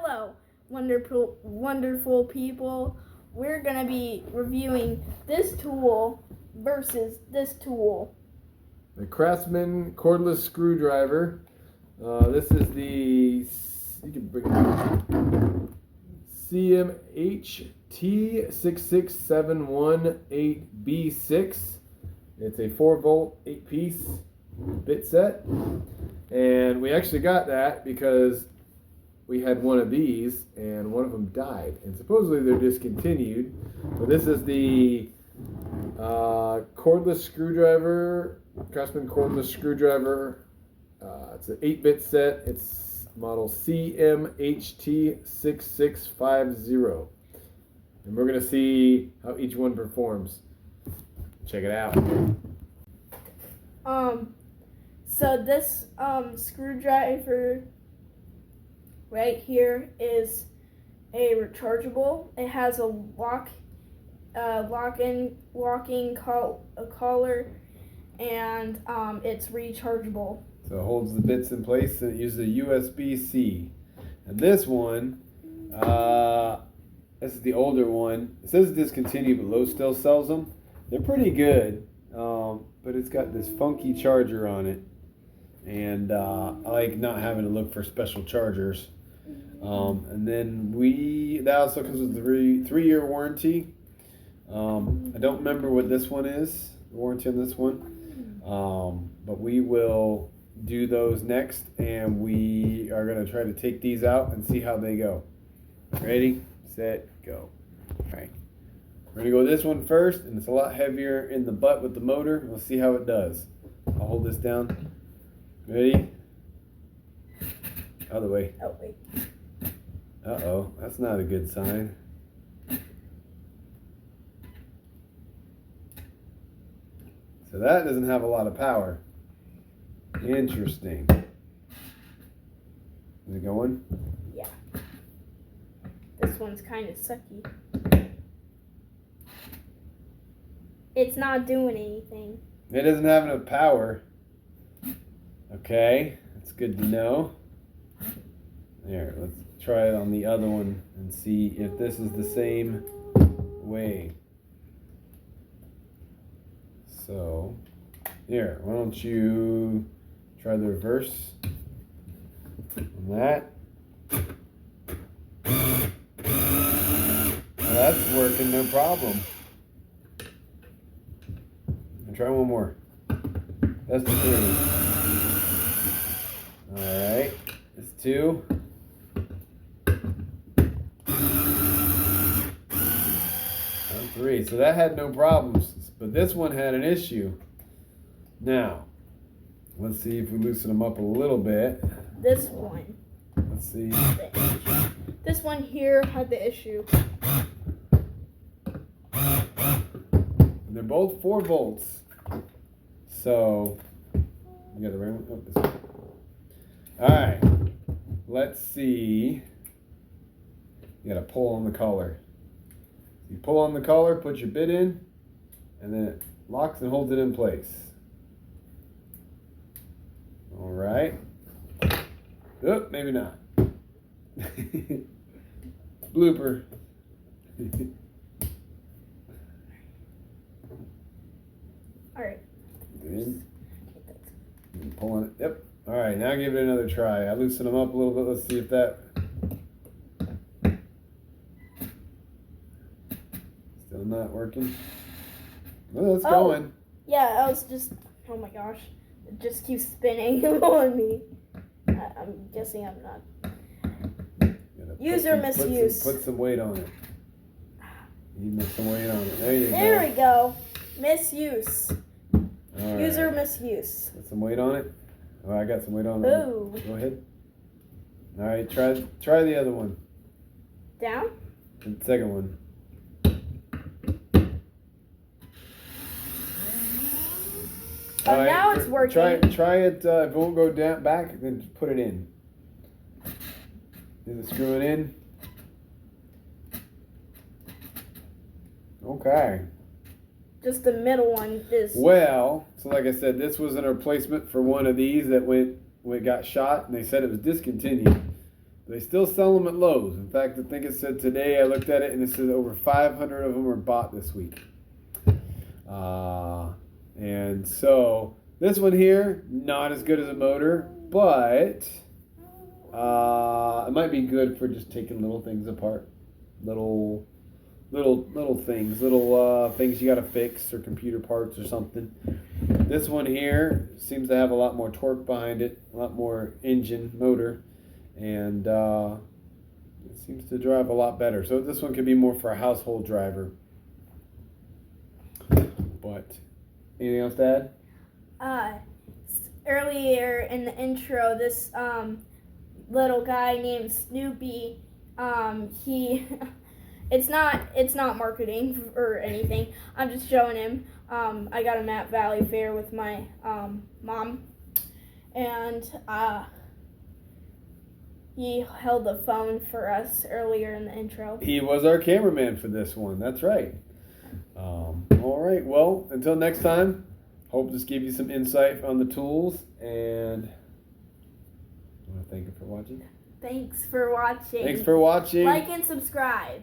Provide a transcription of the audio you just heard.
Hello, wonderful people. We're going to be reviewing this tool versus this tool. The Craftsman cordless screwdriver. This is the, you can bring it, CMHT66718B6. It's a 4-volt, 8-piece bit set. And we actually got that because we had one of these and one of them died. And supposedly they're discontinued. But this is the cordless screwdriver, Craftsman cordless screwdriver. It's an 8-bit set. It's model CMHT6650. And we're going to see how each one performs. Check it out. So this screwdriver right here is a rechargeable. It has a locking collar, and it's rechargeable. So it holds the bits in place, and it uses a USB-C. And this one, this is the older one. It says discontinued, but Lowe's still sells them. They're pretty good, but it's got this funky charger on it. And I like not having to look for special chargers. And then that also comes with a three-year warranty. I don't remember what this one is, the warranty on this one. But we will do those next, and we are going to try to take these out and see how they go. Ready, set, go. All right. We're going to go with this one first, and it's a lot heavier in the butt with the motor. We'll see how it does. I'll hold this down. Ready? Other way. Oh, wait. Uh-oh, that's not a good sign. So that doesn't have a lot of power. Interesting. Is it going? Yeah. This one's kind of sucky. It's not doing anything. It doesn't have enough power. Okay, that's good to know. There, let's try it on the other one and see if this is the same way. So, here, why don't you try the reverse on that. Well, that's working, no problem. And try one more. That's the 3. Alright, it's 2. And 3. So that had no problems. But this one had an issue. Now, let's see if we loosen them up a little bit. This one. Let's see. This one here had the issue. And they're both 4 volts. So, you got the right one? Oh, this one. Alright. Let's see. You gotta pull on the collar. You pull on the collar, put your bit in, and then it locks and holds it in place. All right. Oh, maybe not. Blooper. All right. Good. Pull on it. Yep. All right, now give it another try. I loosen them up a little bit. Let's see if that. Still not working. Well, it's going. Yeah, I was just, oh my gosh. It just keeps spinning on me. I'm guessing I'm not. Use or misuse. Put some weight on it. You need some weight on it. There you go. There we go. Misuse. All Use or right. misuse. Put some weight on it. Oh, I got some weight on it. Ooh. Go ahead. All right, try the other one. Down? The second one. Oh, now it's working. Try it. If it won't go down back, then just put it in. Is it screwing in? Okay. Just the middle one is. Well, so like I said, this was a replacement for one of these that got shot, and they said it was discontinued. They still sell them at Lowe's. In fact, I think it said today, I looked at it, and it said over 500 of them were bought this week. And so this one here, not as good as a motor, but it might be good for just taking little things apart. Little things, things you got to fix, or computer parts or something. This one here seems to have a lot more torque behind it, a lot more engine, motor, and it seems to drive a lot better. So this one could be more for a household driver. But anything else to add? Earlier in the intro, this little guy named Snoopy, he it's not marketing or anything. I'm just showing him. I got him at Valley Fair with my mom, and he held the phone for us earlier in the intro. He was our cameraman for this one. That's right. All right. Well, until next time, hope this gave you some insight on the tools, and I want to thank you for watching. Thanks for watching. Thanks for watching. Like and subscribe.